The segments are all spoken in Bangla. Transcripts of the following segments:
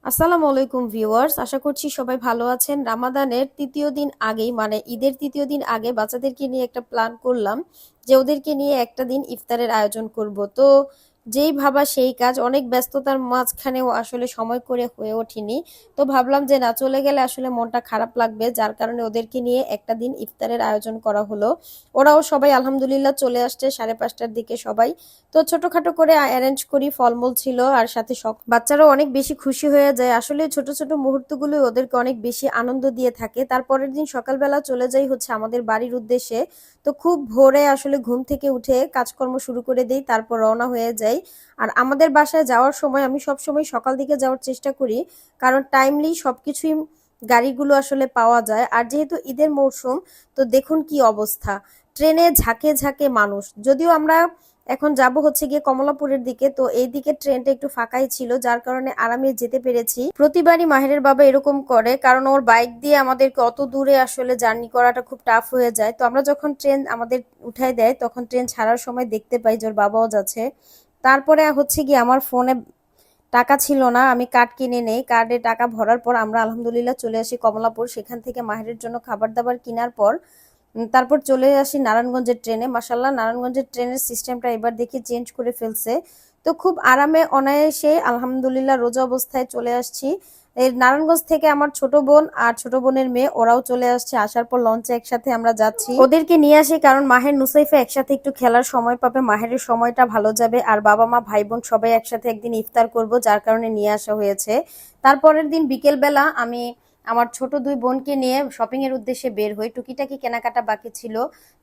আসসালামু আলাইকুম ভিউয়ার্স, আশা করছি সবাই ভালো আছেন। রামাদানের তৃতীয় দিন আগেই মানে ঈদের তৃতীয় দিন আগে বাচ্চাদেরকে নিয়ে একটা প্ল্যান করলাম যে ওদেরকে নিয়ে একটা দিন ইফতারের আয়োজন করব। তো যেই ভাবা সেই কাজ, অনেক ব্যস্ততার মাঝখানেও আসলে সময় করে হয়ে ওঠেনি। তো ভাবলাম যে না, চলে গেলে আসলে মনটা খারাপ লাগবে, যার কারণে ওদেরকে নিয়ে একটা দিন ইফতারের আয়োজন করা হলো। ওরাও সবাই আলহামদুলিল্লাহ চলে আসছে 5:30টার দিকে সবাই। তো ছোটখাটো করে অ্যারেঞ্জ করি, ফলমূল ছিল আর সাথে বাচ্চারাও অনেক বেশি খুশি হয়ে যায়। আসলে ছোট ছোট মুহূর্তগুলো ওদেরকে অনেক বেশি আনন্দ দিয়ে থাকে। তারপরের দিন সকালবেলা চলে যাই হচ্ছে আমাদের বাড়ির উদ্দেশ্যে। তো খুব ভোরে আসলে ঘুম থেকে উঠে কাজকর্ম শুরু করে দেই, তারপর রওনা হয়ে যাই। আর আমাদের বাসায় যাওয়ার সময় আমি সব সময় সকাল দিকে যাওয়ার চেষ্টা করি, কারণ টাইমলি সবকিছুই গাড়িগুলো আসলে পাওয়া যায়। আর যেহেতু ঈদের মৌসুম, তো দেখুন কি অবস্থা, ট্রেনে ঝাঁকে ঝাঁকে মানুষ। যদিও আমরা এখন যাব হচ্ছে গিয়ে কমলাপুরের দিকে, তো এই দিকে ট্রেনটা একটু ফাঁকাই ছিল, যার কারণে আরামে যেতে পেরেছি। প্রতিবারই মাহিরের বাবা এরকম করে, কারণ ওর বাইক দিয়ে আমাদেরকে অত দূরে আসলে জার্নি করাটা খুব টাফ হয়ে যায়। তো আমরা যখন ট্রেন আমাদের উঠাই দেয়, তখন ট্রেন ছাড়ার সময় দেখতে পাই যে ওর বাবাও যাচ্ছে। তারপরে হচ্ছে গিয়ে আমার ফোনে টাকা ছিল না, আমি কার্ড কিনে নেই। কার্ডে টাকা ভরার পর আমরা আলহামদুলিল্লাহ চলে আসি কমলাপুর। সেখান থেকে মাহিরের জন্য খাবার দাবার কেনার পর তারপর চলে আসি নারায়ণগঞ্জের ট্রেনে। মাশাল্লাহ, নারায়ণগঞ্জের ট্রেনের সিস্টেমটা এবার দেখি চেঞ্জ করে ফেলছে। তো খুব আরামে অনায়াসে আলহামদুলিল্লাহ রোজা অবস্থায় চলে আসছি। এই নারায়ণগঞ্জ থেকে আমার ছোট বোন আর ছোট বোনের মেয়ে ওরাও চলে আসছে। আসার পর লঞ্চে একসাথে আমরা যাচ্ছি। ওদেরকে নিয়ে আসি কারণ মাহের নুসাইফা একসাথে একটু খেলার সময় পাবে, মাহের সময়টা ভালো যাবে। আর বাবা মা ভাই বোন সবাই একসাথে একদিন ইফতার করব, যার কারণে নিয়ে আসা হয়েছে। তারপরের দিন বিকেল বেলা আমি আমার ছোট দুই বোনকে নিয়ে শপিং এর উদ্দেশ্যে বের হই। টুকিটাকি কেনাকাটা বাকি ছিল,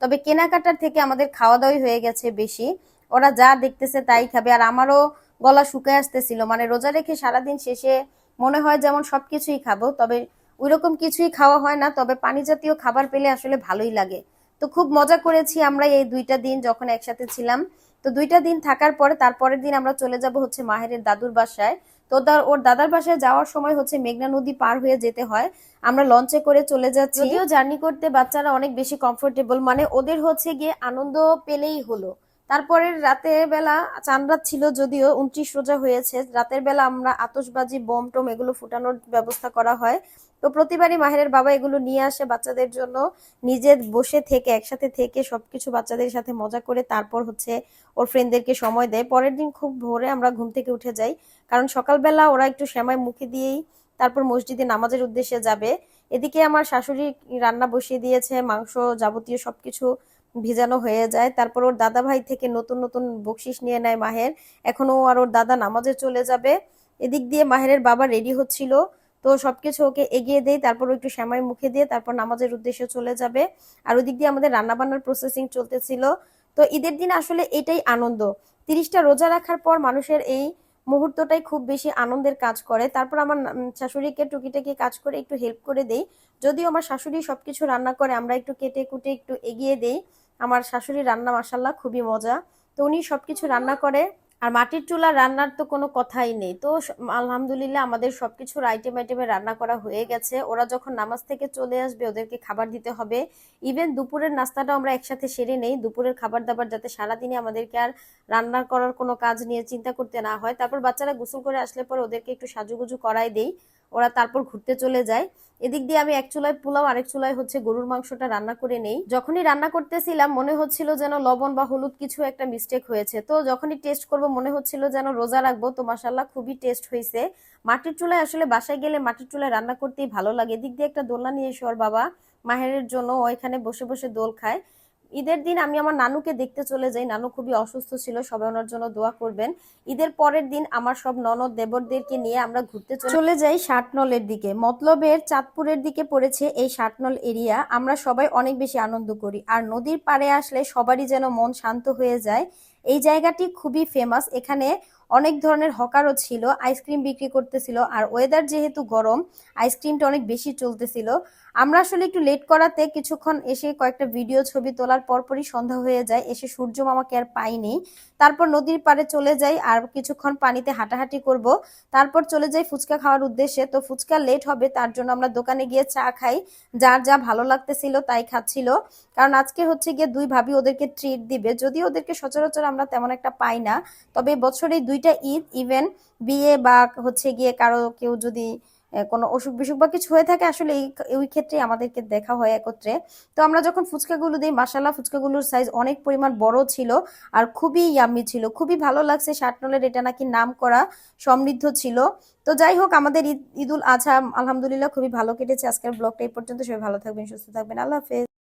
তবে কেনাকাটার থেকে আমাদের খাওয়া দাওয়াই হয়ে গেছে বেশি। ওরা যা দেখতেছে তাই খাবে। আর আমারও গলা শুকায় আসতেছিল, মানে রোজা রেখে সারাদিন শেষে মনে হয় যেমন সবকিছুই খাবো, তবে ওইরকম কিছুই খাওয়া হয় না। তবে পানি জাতীয় খাবার পেলে আসলে ভালোই লাগে। তো খুব মজা করেছি আমরা এই দুইটা দিন যখন একসাথে ছিলাম। তো দুইটা দিন থাকার পরে তারপরের দিন আমরা চলে যাব হচ্ছে মাহেরের দাদুর বাসায়। তো ওর দাদার বাসায় যাওয়ার সময় হচ্ছে মেঘনা নদী পার হয়ে যেতে হয়। আমরা লঞ্চে করে চলে যাচ্ছি। যদিও জার্নি করতে বাচ্চারা অনেক বেশি কমফোর্টেবল, মানে ওদের হচ্ছে গিয়ে আনন্দ পেলেই হলো। তারপরের রাতের বেলা চাঁদ রাত ছিল, যদিও 29 রোজা হয়েছে। রাতের বেলা আমরা আতশবাজি বোম টোম এগুলো ফুটানোর ব্যবস্থা করা হয়। তো প্রতিবারই মাহিরের বাবা এগুলো নিয়ে আসে বাচ্চাদের জন্য। নিজে বসে থেকে একসাথে থেকে সবকিছু বাচ্চাদের সাথে মজা করে তারপর হচ্ছে ওর ফ্রেন্ডদেরকে সময় দেয়। পরের দিন খুব ভোরে আমরা ঘুম থেকে উঠে যাই, কারণ সকালবেলা ওরা একটু সেমাই মুখে দিয়েই তারপর মসজিদে নামাজের উদ্দেশ্যে যাবে। এদিকে আমার শাশুড়ি রান্না বসিয়ে দিয়েছে, মাংস যাবতীয় সবকিছু ভিজানো হয়ে যায়। তারপর ওর দাদা ভাই থেকে নতুন নতুন বকশিস নিয়ে নেয় মাহের। এখনো আর ওর দাদা নামাজে চলে যাবে। এদিক দিয়ে মাহেরের বাবা রেডি হচ্ছিল, তো সবকিছু ওকে এগিয়ে দেই। তারপর একটু সেমাই মুখে দিয়ে তারপর নামাজের উদ্দেশ্যে চলে যাবে। আর ওদিক দিয়ে আমাদের রান্না বান্নার প্রসেসিং চলতেছিল। তো ঈদের দিন আসলে এটাই আনন্দ। 30টা রোজা রাখার পর মানুষের এই মুহূর্তটাই খুব বেশি আনন্দের কাজ করে। তারপর আমার শাশুড়িকে টুকিটাকি কাজ করে একটু হেল্প করে দেই। যদিও আমার শাশুড়ি সবকিছু রান্না করে, আমরা একটু কেটে কুটে একটু এগিয়ে দেই। আমার শাশুড়ির রান্না মাশাল্লাহ খুবই মজা। তো উনি সবকিছু রান্না করে। আর মাটির চুলা রান্নার তো কোনো কথাই নেই। তো আলহামদুলিল্লাহ আমাদের সবকিছুর আইটেম আইটেমে রান্না করা হয়ে গেছে। ওরা যখন নামাজ থেকে চলে আসবে ওদেরকে খাবার দিতে হবে। ইভেন দুপুরের নাস্তাটা আমরা একসাথে সেরে নেই, দুপুরের খাবার দাবার যাতে সারাদিনে আমাদেরকে আর রান্না করার কোনো কাজ নিয়ে চিন্তা করতে না হয়। তারপর বাচ্চারা গোসল করে আসলে পরে ওদেরকে একটু সাজুগুজু করাই দেই, ওরা তারপর ঘুরতে চলে যায়। এদিক দিয়ে আমি এক চুলায় পোলাও, আরেক চুলায় হচ্ছে গরুর মাংসটা রান্না করে নেই। যখনই রান্না করতেছিলাম মনে হচ্ছিল যেন লবণ বা হলুদ কিছু একটা মিস্টেক হয়েছে। তো যখনই টেস্ট করব মনে হচ্ছিল যেন রোজা রাখবো। তো মাশাল্লাহ খুবই টেস্ট হয়েছে। মাটির চুলায় আসলে বাসায় গেলে মাটির চুলায় রান্না করতেই ভালো লাগে। এদিক দিয়ে একটা দোলনা নিয়ে এসে ওর বাবা মাহেরের জন্য ওইখানে বসে বসে দোল খায়। ঈদের দিন আমি আমার নানুকে দেখতে চলে যাই, নানু খুবই অসুস্থ ছিল, সবাই ওনার জন্য দোয়া করবেন। ঈদের পরের দিন আমার সব ননদ দেবরদেরকে নিয়ে আমরা ঘুরতে চলে যাই শাটনলের দিকে। মতলবের চাঁদপুরের দিকে পড়েছে এই শাটনল এরিয়া। আমরা সবাই অনেক বেশি আনন্দ করি, আর নদীর পাড়ে আসলে সবারই যেন মন শান্ত হয়ে যায়। এই জায়গাটি খুবই ফেমাস, এখানে অনেক ধরনের হকারও ছিল, আইসক্রিম বিক্রি করতেছিল। আর ওয়েদার যেহেতু গরম, আইসক্রিমটা অনেক বেশি চলতেছিল। আমরা আসলে একটু লেট করাতে কিছুক্ষণ এসে কয়েকটা ভিডিও ছবি তোলার পরপরই সন্ধ্যা হয়ে যায়। এসে সূর্য মামাকে আর পাইনি। তারপর নদীর পাড়ে চলে যাই আর কিছুক্ষণ পানিতে হাঁটাহাঁটি করব। তারপর চলে যাই ফুচকা খাওয়ার উদ্দেশ্যে। তো ফুচকা লেট হবে, তার জন্য আমরা দোকানে গিয়ে চা খাই। যার যা ভালো লাগতেছিল তাই খাচ্ছিল, কারণ আজকে হচ্ছে গিয়ে দুই ভাবি ওদেরকে ট্রিট দিবে। যদিও ওদেরকে সচরাচর আমরা তেমন একটা পাই না, তবে বছরে 2 দুইটা ঈদ, ইভেন বিয়ে বা হচ্ছে গিয়ে কারো কেউ যদি কোনো অসুখ বিসুখ বা কিছু হয়ে থাকে, আসলে ওই ক্ষেত্রে আমাদেরকে দেখা হয় একত্রে। তো আমরা যখন ফুচকাগুলো দিই, মাসাল্লাহ ফুচকাগুলোর সাইজ অনেক পরিমাণ বড় ছিল আর খুবই ইয়াম্মি ছিল, খুবই ভালো লাগছে। শার্টনলের এটা নাকি নাম করা সমৃদ্ধ ছিল। তো যাই হোক, আমাদের ঈদুল আজহা আলহামদুলিল্লাহ খুবই ভালো কেটেছে। আজকের ব্লগটা এই পর্যন্ত। সবাই ভালো থাকবেন, সুস্থ থাকবেন, আল্লাহ হাফেজ।